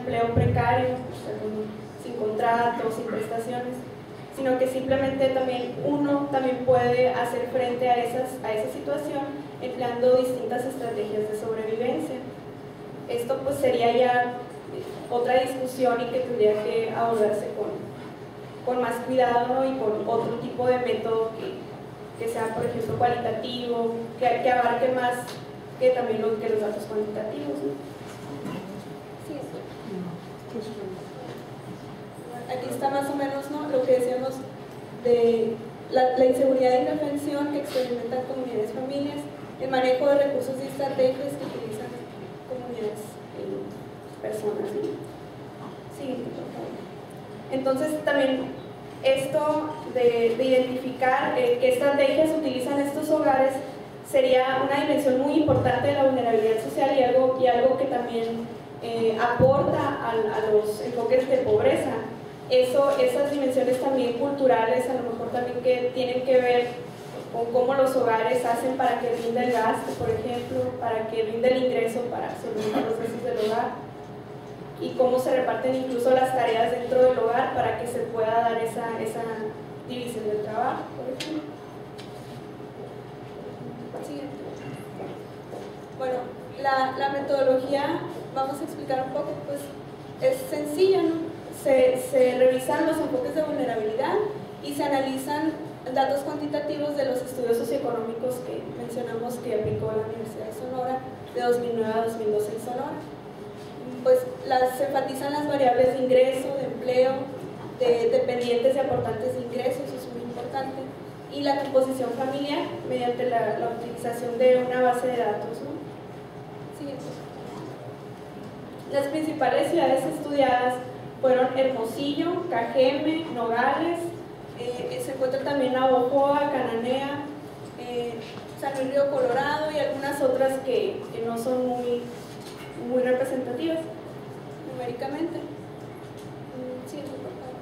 empleo precario, o sea, sin contrato, sin prestaciones, sino que simplemente también uno también puede hacer frente a esa situación empleando distintas estrategias de sobrevivencia. Esto pues sería ya otra discusión y que tendría que abordarse con más cuidado, ¿no? Y con otro tipo de método que sea, por ejemplo, cualitativo, que abarque más que también que los datos cuantitativos, ¿no? Sí, aquí está más o menos, ¿no?, lo que decíamos de la inseguridad y indefensión que experimentan comunidades, familias, el manejo de recursos y estrategias que utilizan comunidades, personas, ¿no? Sí, por favor. Entonces también esto de identificar qué estrategias utilizan estos hogares sería una dimensión muy importante de la vulnerabilidad social y algo que también aporta a los enfoques de pobreza. Esas dimensiones también culturales, a lo mejor también que tienen que ver con cómo los hogares hacen para que rinda el gasto, por ejemplo, para que rinda el ingreso para solventar los gastos del hogar, y cómo se reparten incluso las tareas dentro del hogar para que se pueda dar esa división del trabajo, por ejemplo. Siguiente. Bueno, la metodología, vamos a explicar un poco, pues es sencilla, ¿no? Se revisan los enfoques de vulnerabilidad y se analizan datos cuantitativos de los estudios socioeconómicos que mencionamos que aplicó la Universidad de Sonora de 2009 a 2012 en Sonora. Pues se enfatizan las variables de ingreso, de empleo, de dependientes y aportantes de ingresos, eso es muy importante, y la composición familiar mediante la utilización de una base de datos, ¿no? Siguiente. Las principales ciudades estudiadas fueron Hermosillo, Cajeme, Nogales, se encuentra también Navojoa, Cananea, San Luis Río Colorado y algunas otras que no son muy representativas numéricamente. Sí, por favor.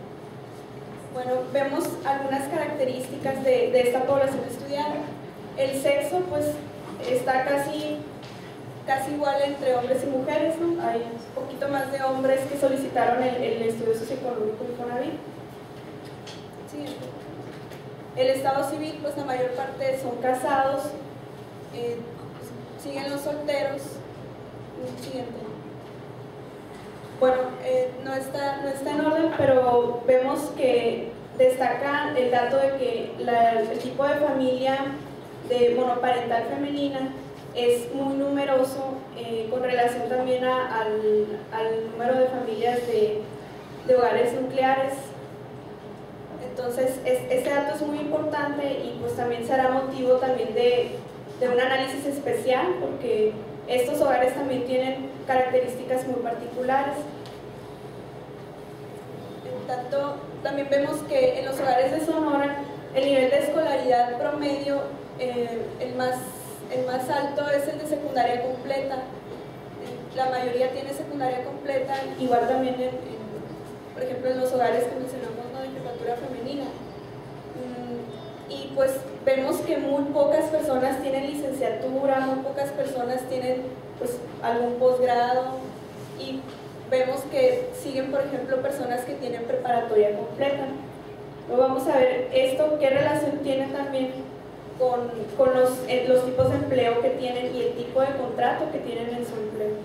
Bueno, vemos algunas características de esta población estudiada. El sexo pues está casi igual entre hombres y mujeres, ¿no? Hay un poquito más de hombres que solicitaron el estudio socioeconómico Infonavit. Sí. El estado civil, pues la mayor parte son casados, siguen los solteros. Siguiente. Bueno, no está en orden, pero vemos que destaca el dato de que el tipo de familia de monoparental femenina es muy numeroso con relación también al número de familias de hogares nucleares. Entonces, este dato es muy importante y pues también será motivo también de un análisis especial, porque estos hogares también tienen características muy particulares. En tanto, también vemos que en los hogares de Sonora el nivel de escolaridad promedio, el más alto es el de secundaria completa. La mayoría tiene secundaria completa, igual también por ejemplo en los hogares que mencionamos, ¿no?, de jefatura femenina. Y pues vemos que muy pocas personas tienen licenciatura, muy pocas personas tienen pues algún posgrado, y vemos que siguen, por ejemplo, personas que tienen preparatoria completa. Luego vamos a ver esto, qué relación tiene también con los tipos de empleo que tienen y el tipo de contrato que tienen en su empleo.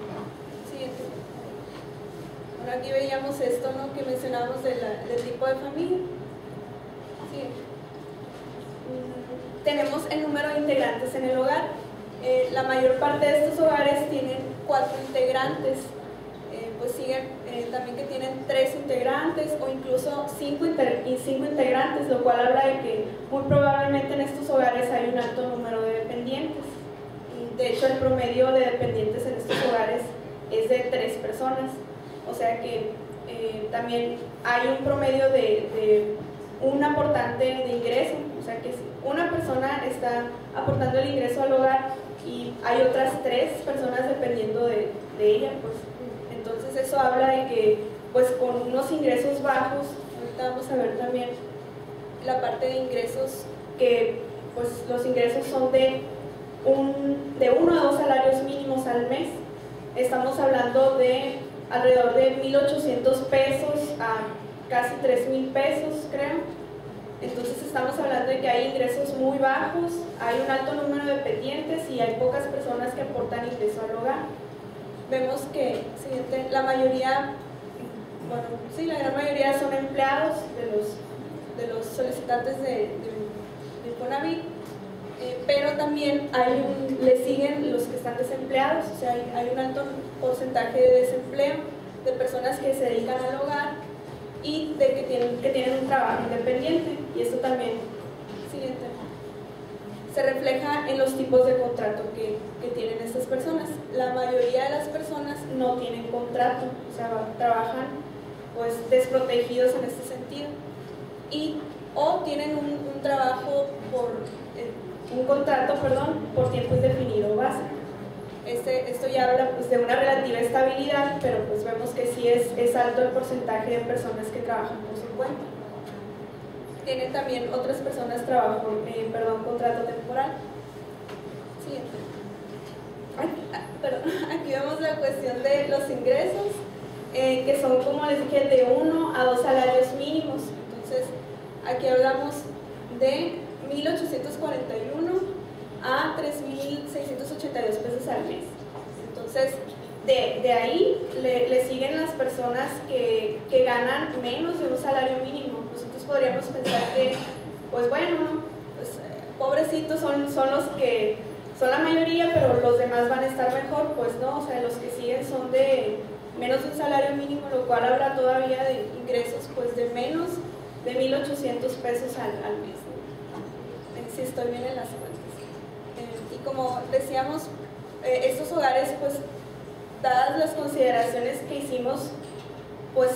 Siguiente. Bueno, aquí veíamos esto, ¿no?, que mencionábamos del tipo de familia. Siguiente. Tenemos el número de integrantes en el hogar. La mayor parte de estos hogares tienen 4 integrantes, pues siguen también que tienen 3 integrantes o incluso 5 integrantes, lo cual habla de que muy probablemente en estos hogares hay un alto número de dependientes. Y de hecho el promedio de dependientes en estos hogares es de 3 personas, o sea que también hay un promedio de un aportante de ingreso, o sea que una persona está aportando el ingreso al hogar y hay otras 3 personas dependiendo de ella, pues. Entonces eso habla de que pues con unos ingresos bajos, ahorita vamos a ver también la parte de ingresos, que pues los ingresos son de 1 a 2 salarios mínimos al mes. Estamos hablando de alrededor de 1,800 pesos a casi 3,000 pesos, creo. Entonces estamos hablando de que hay ingresos muy bajos, hay un alto número de dependientes y hay pocas personas que aportan ingreso al hogar. Vemos que la mayoría, bueno, sí, la gran mayoría son empleados de los solicitantes de Infonavit, pero también le siguen los que están desempleados, o sea, hay un alto porcentaje de desempleo de personas que se dedican al hogar y que tienen un trabajo independiente. Y esto también, siguiente, se refleja en los tipos de contrato que tienen estas personas. La mayoría de las personas no tienen contrato, o sea, trabajan pues desprotegidos en este sentido, o tienen un trabajo un contrato por tiempo indefinido básico. Esto ya habla pues, de una relativa estabilidad, pero pues vemos que sí es alto el porcentaje de personas que trabajan por su cuenta. Tienen también otras personas contrato temporal. Siguiente. Aquí vemos la cuestión de los ingresos, que son, como les dije, de 1 a 2 salarios mínimos. Entonces, aquí hablamos de 1,841 a 3,682 pesos al mes. Entonces, de ahí le siguen las personas que ganan menos de un salario mínimo. Nosotros podríamos pensar que, pues bueno, pues, pobrecitos son los que son la mayoría, pero los demás van a estar mejor. Pues no, o sea, los que siguen son de menos de un salario mínimo, lo cual habla todavía de ingresos pues de menos de 1,800 pesos al mes. Si estoy bien en las cuentas. Y como decíamos, estos hogares, pues, dadas las consideraciones que hicimos, pues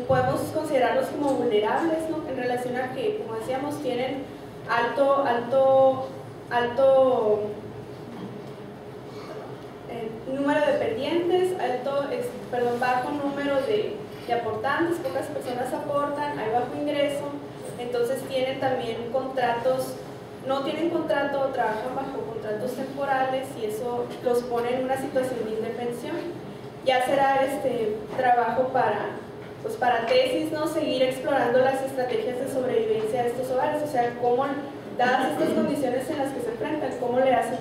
podemos considerarlos como vulnerables, ¿no? En relación a que, como decíamos, tienen alto número de dependientes, bajo número de aportantes, pocas personas aportan, hay bajo ingreso. Entonces tienen también contratos, no tienen contrato, trabajan bajo contratos temporales y eso los pone en una situación de indefensión. Ya será trabajo para tesis, ¿no? Seguir explorando las estrategias de sobrevivencia de estos hogares, o sea, cómo, dadas estas condiciones en las que se enfrentan, cómo le hacen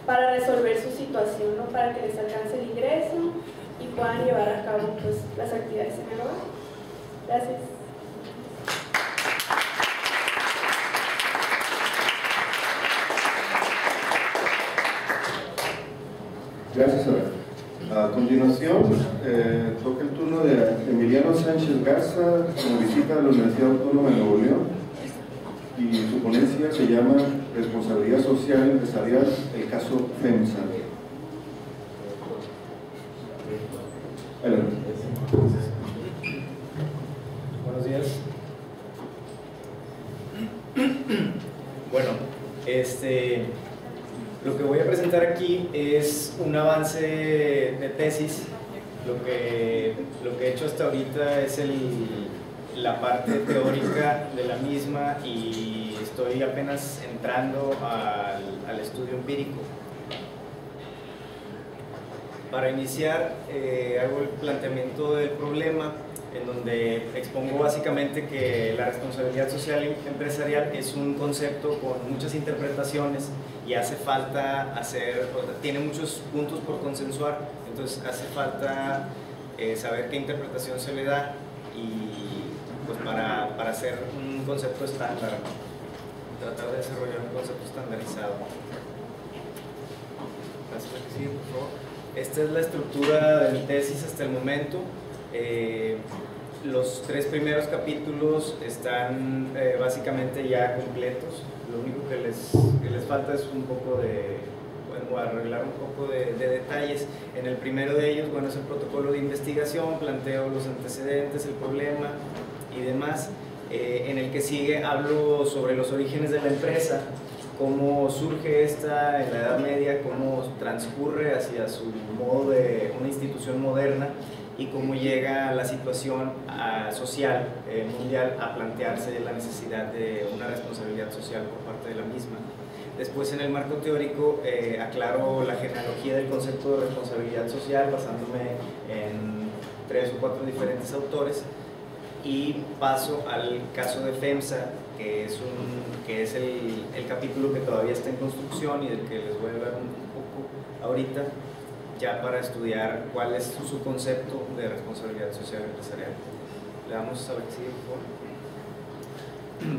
para resolver su situación, ¿no? Para que les alcance el ingreso y puedan llevar a cabo pues, las actividades en el hogar. Gracias. Gracias, Sara. A continuación, toca el turno de Emiliano Sánchez Garza, como visita a la Universidad Autónoma de Nuevo León, y su ponencia se llama Responsabilidad Social Empresarial, el caso FEMSA. Adelante. Buenos días. Bueno, lo que voy a presentar aquí es un avance de tesis. Lo que he hecho hasta ahorita es la parte teórica de la misma y estoy apenas entrando al estudio empírico. Para iniciar, hago el planteamiento del problema, en donde expongo básicamente que la responsabilidad social empresarial es un concepto con muchas interpretaciones y hace falta tiene muchos puntos por consensuar, entonces hace falta saber qué interpretación se le da y pues para hacer un concepto estándar, tratar de desarrollar un concepto estandarizado. Sí, por favor. Esta es la estructura de mi tesis hasta el momento. Los 3 primeros capítulos están básicamente ya completos. Lo único que les falta es un poco arreglar un poco de detalles. En el primero de ellos, bueno, es el protocolo de investigación, planteo los antecedentes, el problema y demás. En el que sigue hablo sobre los orígenes de la empresa, cómo surge esta en la Edad Media, cómo transcurre hacia su modo de una institución moderna y cómo llega la situación social mundial a plantearse la necesidad de una responsabilidad social por parte de la misma. Después, en el marco teórico, aclaro la genealogía del concepto de responsabilidad social basándome en 3 o 4 diferentes autores, y paso al caso de FEMSA, que es el capítulo que todavía está en construcción y del que les voy a hablar un poco ahorita, ya para estudiar cuál es su concepto de responsabilidad social empresarial. Le damos a la que sigue, por favor.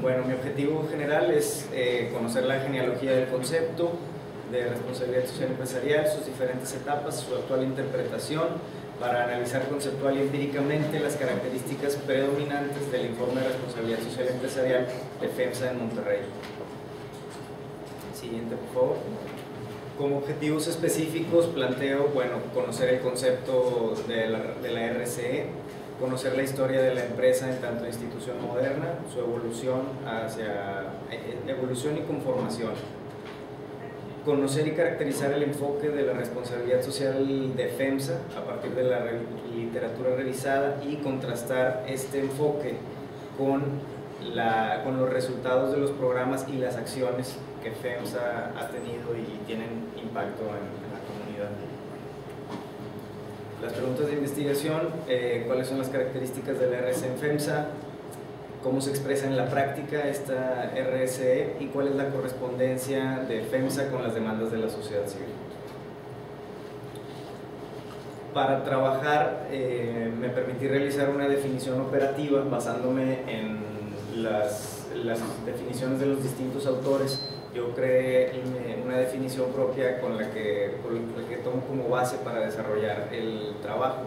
Bueno, mi objetivo general es conocer la genealogía del concepto de responsabilidad social empresarial, sus diferentes etapas, su actual interpretación, para analizar conceptual y empíricamente las características predominantes del informe de responsabilidad social empresarial de FEMSA en Monterrey. Siguiente, por favor. Como objetivos específicos planteo, bueno, conocer el concepto de la RCE, conocer la historia de la empresa en tanto institución moderna, su evolución evolución y conformación, conocer y caracterizar el enfoque de la responsabilidad social de FEMSA a partir de la literatura revisada y contrastar este enfoque con los resultados de los programas y las acciones que FEMSA ha tenido y tienen impacto en la comunidad. Las preguntas de investigación: ¿cuáles son las características de la RCE en FEMSA? ¿Cómo se expresa en la práctica esta RCE? ¿Y cuál es la correspondencia de FEMSA con las demandas de la sociedad civil? Para trabajar me permití realizar una definición operativa basándome en las definiciones de los distintos autores. Yo creé una definición propia con la que tomo como base para desarrollar el trabajo.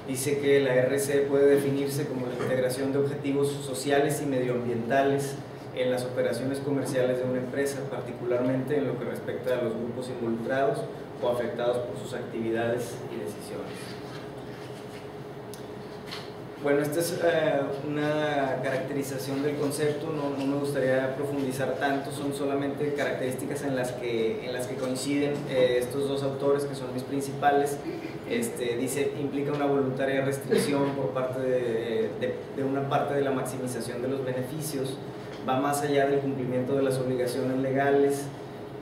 Dice que la RCE puede definirse como la integración de objetivos sociales y medioambientales en las operaciones comerciales de una empresa, particularmente en lo que respecta a los grupos involucrados o afectados por sus actividades y decisiones. Bueno, esta es una caracterización del concepto, no me gustaría profundizar tanto, son solamente características en las que coinciden estos dos autores, que son mis principales. Dice, implica una voluntaria restricción por parte de una parte de la maximización de los beneficios, va más allá del cumplimiento de las obligaciones legales,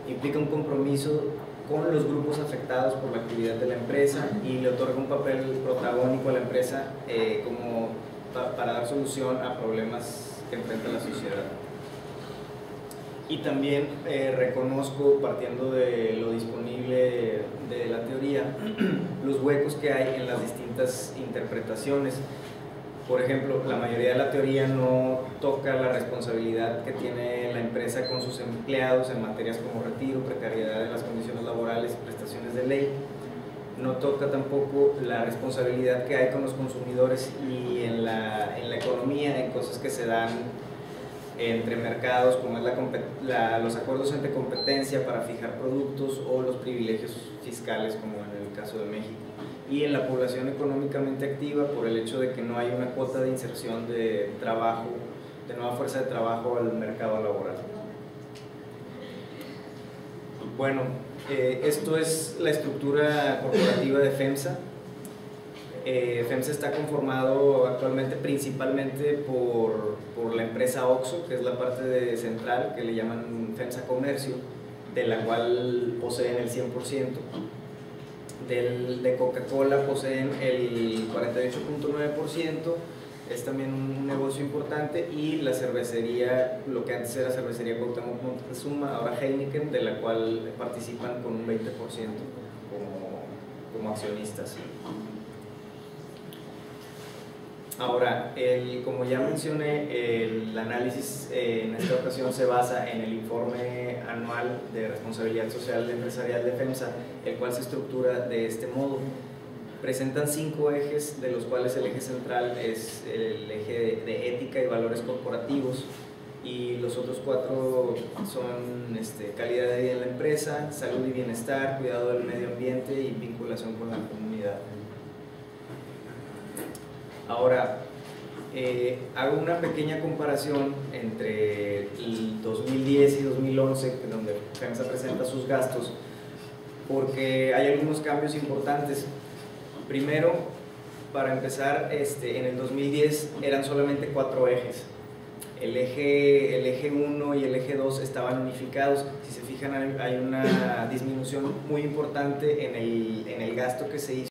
implica un compromiso con los grupos afectados por la actividad de la empresa y le otorga un papel protagónico a la empresa para dar solución a problemas que enfrenta la sociedad. Y también reconozco, partiendo de lo disponible de la teoría, los huecos que hay en las distintas interpretaciones. Por ejemplo, la mayoría de la teoría no toca la responsabilidad que tiene la empresa con sus empleados en materias como retiro, precariedad de las condiciones laborales y prestaciones de ley. No toca tampoco la responsabilidad que hay con los consumidores y en la economía, en cosas que se dan entre mercados, como es los acuerdos entre competencia para fijar productos o los privilegios fiscales, como en el caso de México. Y en la población económicamente activa, por el hecho de que no hay una cuota de inserción de trabajo, de nueva fuerza de trabajo al mercado laboral. Bueno, esto es la estructura corporativa de FEMSA. FEMSA está conformado actualmente principalmente por la empresa OXXO, que es la parte central, que le llaman FEMSA Comercio, de la cual poseen el 100%. De Coca-Cola poseen el 48.9%, es también un negocio importante, y la cervecería, lo que antes era cervecería Cuauhtémoc Moctezuma, ahora Heineken, de la cual participan con un 20% como accionistas. Ahora, como ya mencioné, el análisis en esta ocasión se basa en el informe anual de responsabilidad social empresarial de FEMSA, el cual se estructura de este modo. Presentan 5 ejes, de los cuales el eje central es el eje de ética y valores corporativos, y los otros 4 son calidad de vida en la empresa, salud y bienestar, cuidado del medio ambiente y vinculación con la comunidad. Ahora, hago una pequeña comparación entre el 2010 y 2011, donde FEMSA presenta sus gastos, porque hay algunos cambios importantes. Primero, para empezar, en el 2010 eran solamente 4 ejes. El eje 1 y el eje 2 estaban unificados. Si se fijan, hay una disminución muy importante en el gasto que se hizo